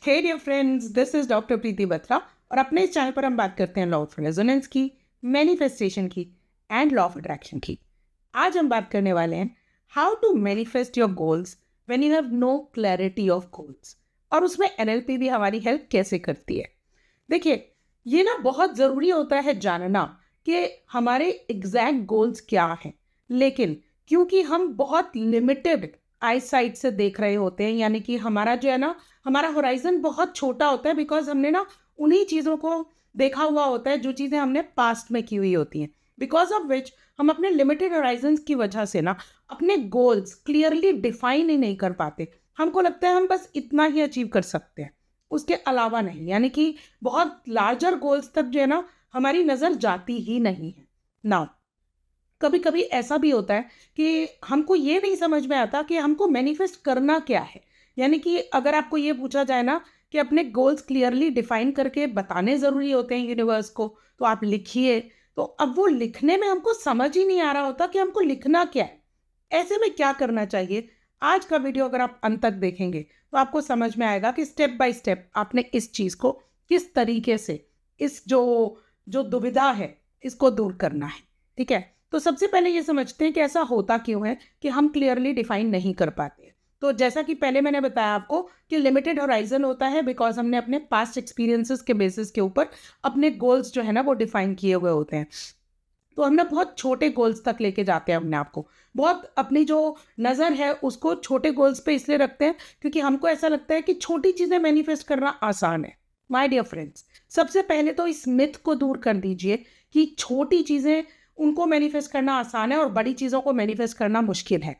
Hey dear friends, this is doctor Preeti Batra और अपने इस चैनल पर हम बात करते हैं लॉ ऑफ रेजोनेंस की, मैनिफेस्टेशन की एंड लॉ ऑफ अट्रैक्शन की। आज हम बात करने वाले हैं how to manifest your goals when you have no clarity of goals, और उसमें एनएलपी भी हमारी हेल्प कैसे करती है। देखिए, ये ना बहुत ज़रूरी होता है जानना कि हमारे एग्जैक्ट गोल्स क्या हैं, लेकिन क्योंकि हम बहुत लिमिटेड आई साइट से देख रहे होते हैं, यानी कि हमारा जो है ना, हमारा होराइजन बहुत छोटा होता है, बिकॉज हमने ना उन्हीं चीज़ों को देखा हुआ होता है जो चीज़ें हमने पास्ट में की हुई होती हैं, बिकॉज ऑफ विच हम अपने लिमिटेड होराइजन की वजह से ना अपने गोल्स क्लियरली डिफाइन ही नहीं कर पाते। हमको लगता है हम बस इतना ही अचीव कर सकते हैं, उसके अलावा नहीं, यानी कि बहुत लार्जर गोल्स तक जो है ना हमारी नज़र जाती ही नहीं है ना। कभी कभी ऐसा भी होता है कि हमको ये नहीं समझ में आता कि हमको मैनिफेस्ट करना क्या है। यानी कि अगर आपको ये पूछा जाए ना कि अपने गोल्स क्लियरली डिफाइन करके बताने ज़रूरी होते हैं यूनिवर्स को, तो आप लिखिए। तो अब वो लिखने में हमको समझ ही नहीं आ रहा होता कि हमको लिखना क्या है। ऐसे में क्या करना चाहिए? आज का वीडियो अगर आप अंत तक देखेंगे तो आपको समझ में आएगा कि स्टेप बाय स्टेप आपने इस चीज़ को किस तरीके से, इस जो जो दुविधा है, इसको दूर करना है। ठीक है, तो सबसे पहले ये समझते हैं कि ऐसा होता क्यों है कि हम क्लियरली डिफाइन नहीं कर पाते। तो जैसा कि पहले मैंने बताया आपको कि लिमिटेड होराइजन होता है, बिकॉज हमने अपने पास्ट एक्सपीरियंसेस के बेसिस के ऊपर अपने गोल्स जो है ना वो डिफाइन किए हुए होते हैं। तो हम ना बहुत छोटे गोल्स तक लेके जाते हैं अपने आप को, बहुत अपनी जो नज़र है उसको छोटे गोल्स पे इसलिए रखते हैं क्योंकि हमको ऐसा लगता है कि छोटी चीज़ें मैनिफेस्ट करना आसान है। माय डियर फ्रेंड्स, सबसे पहले तो इस मिथ को दूर कर दीजिए कि छोटी चीज़ें उनको मैनिफेस्ट करना आसान है और बड़ी चीज़ों को मैनिफेस्ट करना मुश्किल है।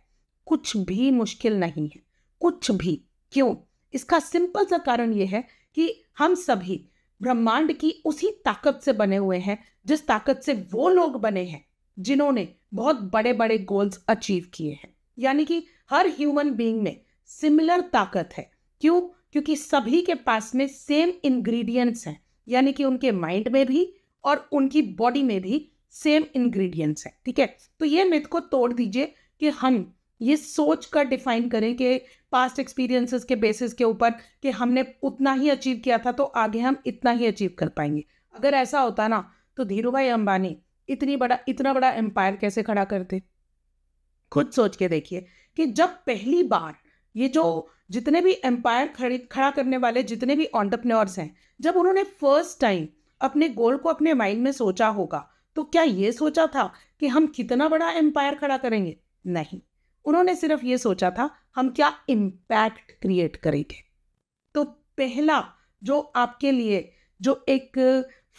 कुछ भी मुश्किल नहीं है, कुछ भी। क्यों? इसका सिंपल सा कारण ये है कि हम सभी ब्रह्मांड की उसी ताकत से बने हुए हैं जिस ताकत से वो लोग बने हैं जिन्होंने बहुत बड़े बड़े गोल्स अचीव किए हैं। यानी कि हर ह्यूमन बीइंग में सिमिलर ताकत है। क्यों? क्योंकि सभी के पास में सेम इंग्रेडिएंट्स हैं, यानी कि उनके माइंड में भी और उनकी बॉडी में भी सेम इंग्रेडिएंट्स हैं। ठीक है, तो ये मिथ को तोड़ दीजिए कि हम ये सोच कर डिफाइन करें कि पास्ट एक्सपीरियंसेस के बेसिस के ऊपर कि हमने उतना ही अचीव किया था तो आगे हम इतना ही अचीव कर पाएंगे। अगर ऐसा होता ना तो धीरू भाई अंबानी इतना बड़ा एम्पायर कैसे खड़ा करते? खुद सोच के देखिए कि जब पहली बार ये जो जितने भी एम्पायर खड़ा करने वाले जितने भी एंटरप्रेन्योर्स हैं, जब उन्होंने फर्स्ट टाइम अपने गोल को अपने माइंड में सोचा होगा, तो क्या ये सोचा था कि हम कितना बड़ा एम्पायर खड़ा करेंगे? नहीं, उन्होंने सिर्फ ये सोचा था हम क्या इम्पैक्ट क्रिएट करेंगे। तो पहला जो आपके लिए जो एक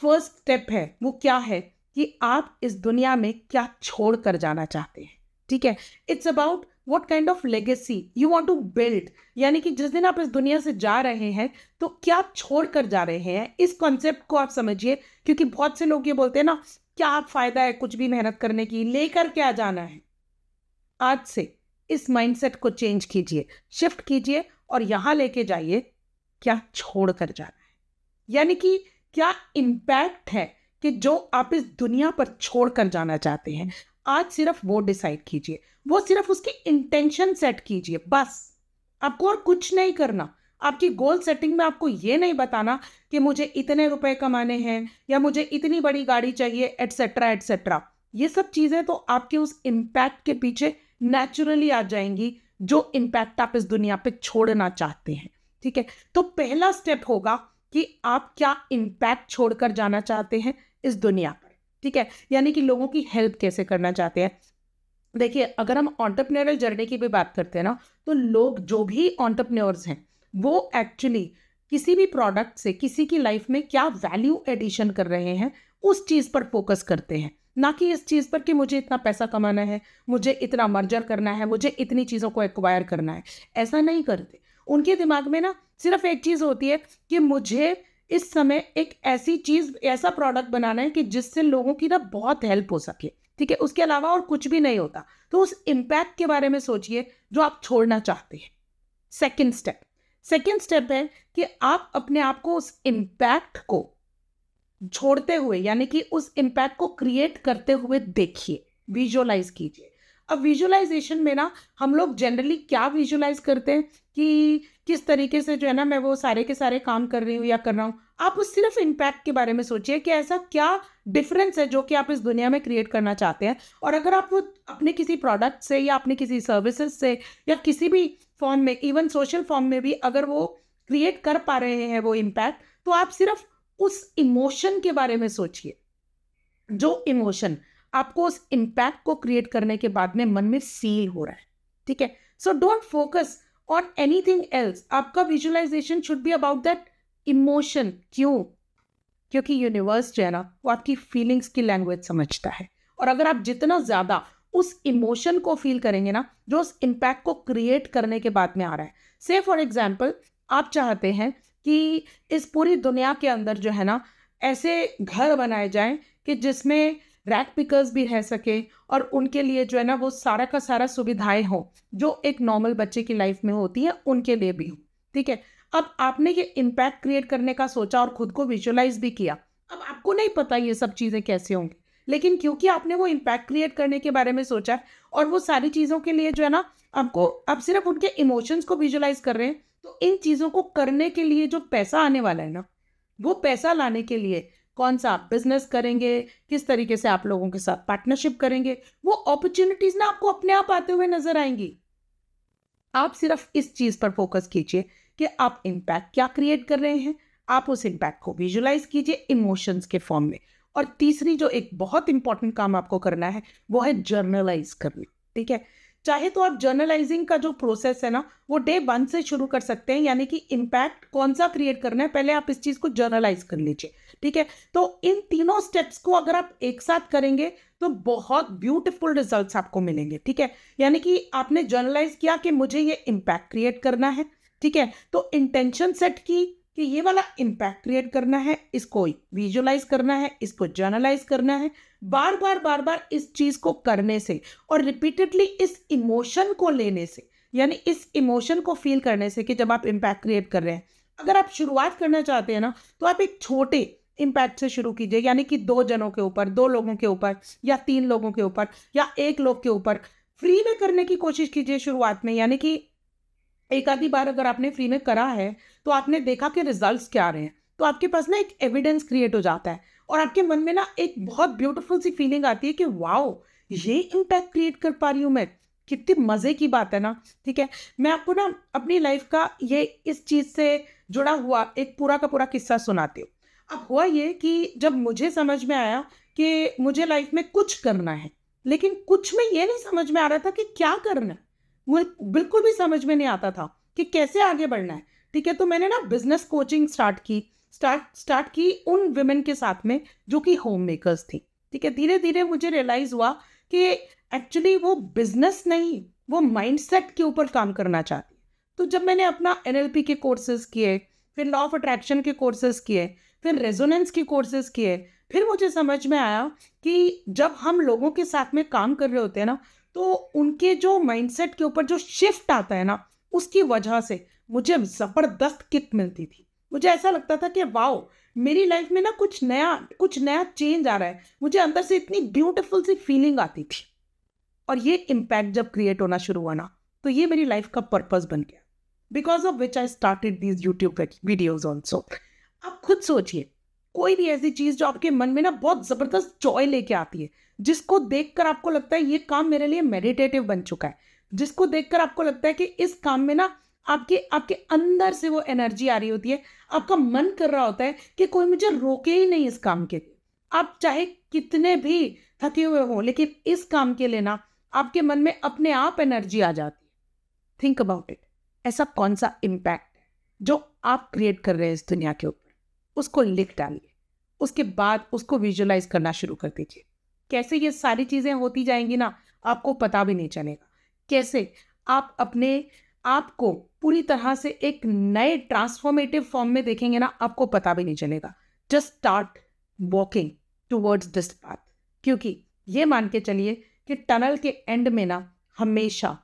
फर्स्ट स्टेप है वो क्या है कि आप इस दुनिया में क्या छोड़ कर जाना चाहते हैं। ठीक है, it's about what kind of legacy you want to build. यानी कि जिस दिन आप इस दुनिया से जा रहे हैं तो क्या छोड़ कर जा रहे हैं, इस कॉन्सेप्ट को आप समझिए। क्योंकि बहुत से लोग ये बोलते हैं ना, क्या फ़ायदा है कुछ भी मेहनत करने की, लेकर क्या जाना है। आज से इस माइंडसेट को चेंज कीजिए, शिफ्ट कीजिए और यहाँ लेके जाइए क्या छोड़ कर जाना है, यानी कि क्या इम्पैक्ट है कि जो आप इस दुनिया पर छोड़ कर जाना चाहते हैं। आज सिर्फ वो डिसाइड कीजिए, वो सिर्फ उसकी इंटेंशन सेट कीजिए, बस। आपको और कुछ नहीं करना। आपकी गोल सेटिंग में आपको ये नहीं बताना कि मुझे इतने रुपए कमाने हैं या मुझे इतनी बड़ी गाड़ी चाहिए, एटसेट्रा एटसेट्रा। ये सब चीज़ें तो आपके उस इम्पैक्ट के पीछे नेचुरली आ जाएंगी जो इम्पैक्ट आप इस दुनिया पे छोड़ना चाहते हैं। ठीक है, तो पहला स्टेप होगा कि आप क्या इम्पैक्ट छोड़कर जाना चाहते हैं इस दुनिया पर। ठीक है, यानी कि लोगों की हेल्प कैसे करना चाहते हैं। देखिए, अगर हम एंटरप्रेन्योरल जर्नी की भी बात करते हैं ना, तो लोग जो भी एंटरप्रेन्योर्स हैं वो एक्चुअली किसी भी प्रोडक्ट से किसी की लाइफ में क्या वैल्यू एडिशन कर रहे हैं उस चीज़ पर फोकस करते हैं, ना कि इस चीज़ पर कि मुझे इतना पैसा कमाना है, मुझे इतना मर्जर करना है, मुझे इतनी चीज़ों को एक्वायर करना है। ऐसा नहीं करते। उनके दिमाग में ना सिर्फ एक चीज़ होती है कि मुझे इस समय एक ऐसी चीज़, ऐसा प्रोडक्ट बनाना है कि जिससे लोगों की ना बहुत हेल्प हो सके। ठीक है, उसके अलावा और कुछ भी नहीं होता। तो उस इम्पैक्ट के बारे में सोचिए जो आप छोड़ना चाहते हैं। सेकेंड स्टेप है कि आप अपने आप को उस इम्पैक्ट को छोड़ते हुए, यानी कि उस इम्पैक्ट को क्रिएट करते हुए देखिए, विजुअलाइज कीजिए। अब विजुअलाइजेशन में ना हम लोग जनरली क्या विजुअलाइज करते हैं कि किस तरीके से जो है ना मैं वो सारे के सारे काम कर रही हूँ या कर रहा हूँ। आप उस सिर्फ इम्पैक्ट के बारे में सोचिए कि ऐसा क्या डिफरेंस है जो कि आप इस दुनिया में क्रिएट करना चाहते हैं। और अगर आप वो अपने किसी प्रोडक्ट से या अपने किसी सर्विसेज से या किसी भी फॉर्म में, इवन सोशल फॉर्म में भी अगर वो क्रिएट कर पा रहे हैं वो इम्पैक्ट, तो आप सिर्फ उस इमोशन के बारे में सोचिए, जो इमोशन आपको उस इम्पैक्ट को क्रिएट करने के बाद में मन में फील हो रहा है। ठीक है, so don't focus on anything else. आपका visualisation should be about that emotion. क्यों? क्योंकि यूनिवर्स जो है ना वो आपकी फीलिंग्स की लैंग्वेज समझता है। और अगर आप जितना ज़्यादा उस इमोशन को फील करेंगे ना, जो उस इम्पैक्ट को क्रिएट करने के बाद में आ रहा है, से फॉर एग्जाम्पल आप चाहते हैं कि इस पूरी दुनिया के अंदर जो है ना ऐसे घर बनाए जाएं कि जिसमें रैट पिकर्स भी रह सके और उनके लिए जो है ना वो सारा का सारा सुविधाएं हो जो एक नॉर्मल बच्चे की लाइफ में होती है, उनके लिए भी हो। ठीक है, अब आपने ये इम्पैक्ट क्रिएट करने का सोचा और खुद को विजुअलाइज भी किया। अब आपको नहीं पता ये सब चीज़ें कैसे होंगी, लेकिन क्योंकि आपने वो इम्पैक्ट क्रिएट करने के बारे में सोचा और वो सारी चीज़ों के लिए जो है ना आप सिर्फ उनके इमोशंस को विजुअलाइज कर रहे हैं, तो इन चीज़ों को करने के लिए जो पैसा आने वाला है ना, वो पैसा लाने के लिए कौन सा आप बिजनेस करेंगे, किस तरीके से आप लोगों के साथ पार्टनरशिप करेंगे, वो अपॉर्चुनिटीज ना आपको अपने आप आते हुए नजर आएंगी। आप सिर्फ इस चीज पर फोकस कीजिए कि आप इम्पैक्ट क्या क्रिएट कर रहे हैं। आप उस इम्पैक्ट को विजुअलाइज कीजिए इमोशंस के फॉर्म में। और तीसरी जो एक बहुत इंपॉर्टेंट काम आपको करना है वो है जर्नलाइज करना। ठीक है, चाहे तो आप जर्नलाइजिंग का जो प्रोसेस है ना वो डे 1 से शुरू कर सकते हैं, यानी कि इम्पैक्ट कौन सा क्रिएट करना है पहले आप इस चीज को जर्नलाइज कर लीजिए। ठीक है, तो इन तीनों स्टेप्स को अगर आप एक साथ करेंगे तो बहुत ब्यूटीफुल रिजल्ट्स आपको मिलेंगे। ठीक है, यानी कि आपने जर्नलाइज किया कि मुझे ये इम्पैक्ट क्रिएट करना है। ठीक है, तो इंटेंशन सेट की कि ये वाला इम्पैक्ट क्रिएट करना है, इसको विजुअलाइज करना है, इसको जर्नलाइज करना है। बार बार इस चीज को करने से और रिपीटेडली इस इमोशन को लेने से, यानी इस इमोशन को फील करने से कि जब आप इम्पैक्ट क्रिएट कर रहे हैं, अगर आप शुरुआत करना चाहते हैं ना तो आप एक छोटे इम्पैक्ट से शुरू कीजिए, यानी कि 2 जनों के ऊपर, 2 लोगों के ऊपर या 3 लोगों के ऊपर या 1 लोग के ऊपर फ्री में करने की कोशिश कीजिए शुरुआत में। यानी कि एक आधी बार अगर आपने फ्री में करा है तो आपने देखा कि रिजल्ट्स क्या आ रहे हैं, तो आपके पास ना एक एविडेंस क्रिएट हो जाता है और आपके मन में ना एक बहुत ब्यूटीफुल सी फीलिंग आती है कि वाओ, ये इम्पैक्ट क्रिएट कर पा रही हूँ मैं, कितनी मज़े की बात है ना। ठीक है, मैं आपको ना अपनी लाइफ का ये इस चीज़ से जुड़ा हुआ एक पूरा का पूरा किस्सा सुनाती हूँ। अब हुआ ये कि जब मुझे समझ में आया कि मुझे लाइफ में कुछ करना है, लेकिन कुछ में ये नहीं समझ में आ रहा था कि क्या करना है, मुझे बिल्कुल भी समझ में नहीं आता था कि कैसे आगे बढ़ना है। ठीक है, तो मैंने ना बिजनेस कोचिंग स्टार्ट की उन विमेन के साथ में जो कि होम मेकर्स थी। ठीक है, धीरे धीरे मुझे रियलाइज हुआ कि एक्चुअली वो बिजनेस नहीं, वो माइंडसेट के ऊपर काम करना चाहती। तो जब मैंने अपना NLP के कोर्सेज किए, फिर लॉ ऑफ अट्रैक्शन के कोर्सेज किए, फिर रेजोनेंस के कोर्सेज किए, फिर मुझे समझ में आया कि जब हम लोगों के साथ में काम कर रहे होते हैं ना, तो उनके जो माइंडसेट के ऊपर जो शिफ्ट आता है ना, उसकी वजह से मुझे ज़बरदस्त किक मिलती थी। मुझे ऐसा लगता था कि वाओ, मेरी लाइफ में ना कुछ नया चेंज आ रहा है। मुझे अंदर से इतनी ब्यूटीफुल सी फीलिंग आती थी। और ये इम्पैक्ट जब क्रिएट होना शुरू हुआ ना, तो ये मेरी लाइफ का पर्पस बन गया, because of which I started these YouTube videos also. आप खुद सोचिए, कोई भी ऐसी चीज़ जो आपके मन में ना बहुत ज़बरदस्त जॉय लेके आती है, जिसको देखकर आपको लगता है ये काम मेरे लिए मेडिटेटिव बन चुका है, जिसको देखकर आपको लगता है कि इस काम में ना आपके आपके अंदर से वो एनर्जी आ रही होती है, आपका मन कर रहा होता है कि कोई मुझे रोके ही नहीं इस काम के लिए। आप चाहे कितने भी थके हुए हो, लेकिन इस काम के लिए ना आपके मन में अपने आप एनर्जी आ जाती है। थिंक अबाउट इट, ऐसा कौन सा इम्पैक्ट है जो आप क्रिएट कर रहे हैं इस दुनिया के ऊपर, उसको लिख डालिए, उसके बाद उसको विजुअलाइज करना शुरू कर दीजिए। कैसे ये सारी चीज़ें होती जाएंगी ना, आपको पता भी नहीं चलेगा। कैसे आप अपने आप को पूरी तरह से एक नए ट्रांसफॉर्मेटिव फॉर्म में देखेंगे ना, आपको पता भी नहीं चलेगा। Just start walking towards this path, क्योंकि ये मान के चलिए कि टनल के एंड में ना हमेशा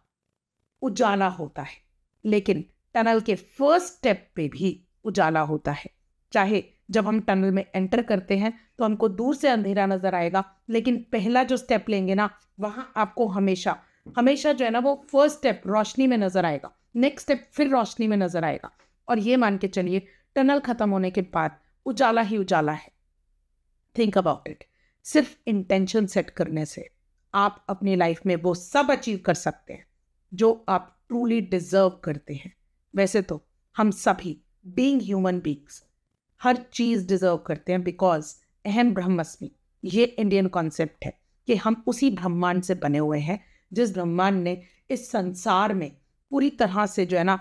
उजाला होता है, लेकिन टनल के फर्स्ट स्टेप पे भी उजाला होता है। चाहे जब हम टनल में एंटर करते हैं तो हमको दूर से अंधेरा नजर आएगा, लेकिन पहला जो स्टेप लेंगे ना, वहाँ आपको हमेशा जो है ना वो फर्स्ट स्टेप रोशनी में नजर आएगा। नेक्स्ट स्टेप फिर रोशनी में नजर आएगा, और ये मान के चलिए टनल खत्म होने के बाद उजाला ही उजाला है। Think about it. सिर्फ इंटेंशन सेट करने से आप अपनी लाइफ में वो सब अचीव कर सकते हैं जो आप ट्रूली डिजर्व करते हैं। वैसे तो हम सभी बीइंग ह्यूमन बीइंग्स हर चीज़ डिजर्व करते हैं, बिकॉज अहम ब्रह्मस्मि ये इंडियन कॉन्सेप्ट है कि हम उसी ब्रह्मांड से बने हुए हैं जिस ब्रह्मांड ने इस संसार में पूरी तरह से जो है ना,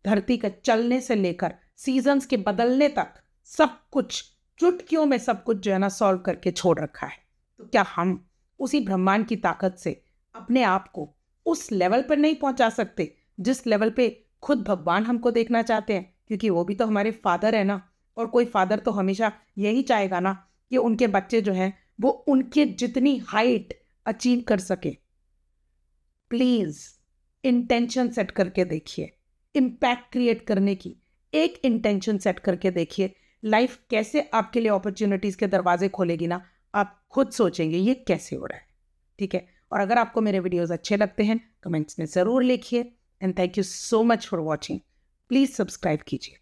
धरती का चलने से लेकर सीजन्स के बदलने तक सब कुछ चुटकियों में सब कुछ जो है ना सॉल्व करके छोड़ रखा है। तो क्या हम उसी ब्रह्मांड की ताकत से अपने आप को उस लेवल पर नहीं पहुंचा सकते जिस लेवल पे खुद भगवान हमको देखना चाहते हैं? क्योंकि वो भी तो हमारे फादर है ना, और कोई फादर तो हमेशा यही चाहेगा ना कि उनके बच्चे जो हैं वो उनके जितनी हाइट अचीव कर सके। प्लीज इंटेंशन सेट करके देखिए, इम्पैक्ट क्रिएट करने की एक इंटेंशन सेट करके देखिए। लाइफ कैसे आपके लिए अपॉर्चुनिटीज के दरवाजे खोलेगी ना, आप खुद सोचेंगे ये कैसे हो रहा है। ठीक है, और अगर आपको मेरे वीडियोस अच्छे लगते हैं कमेंट्स में ज़रूर लिखिए। And thank you so much for watching. Please subscribe कीजिए।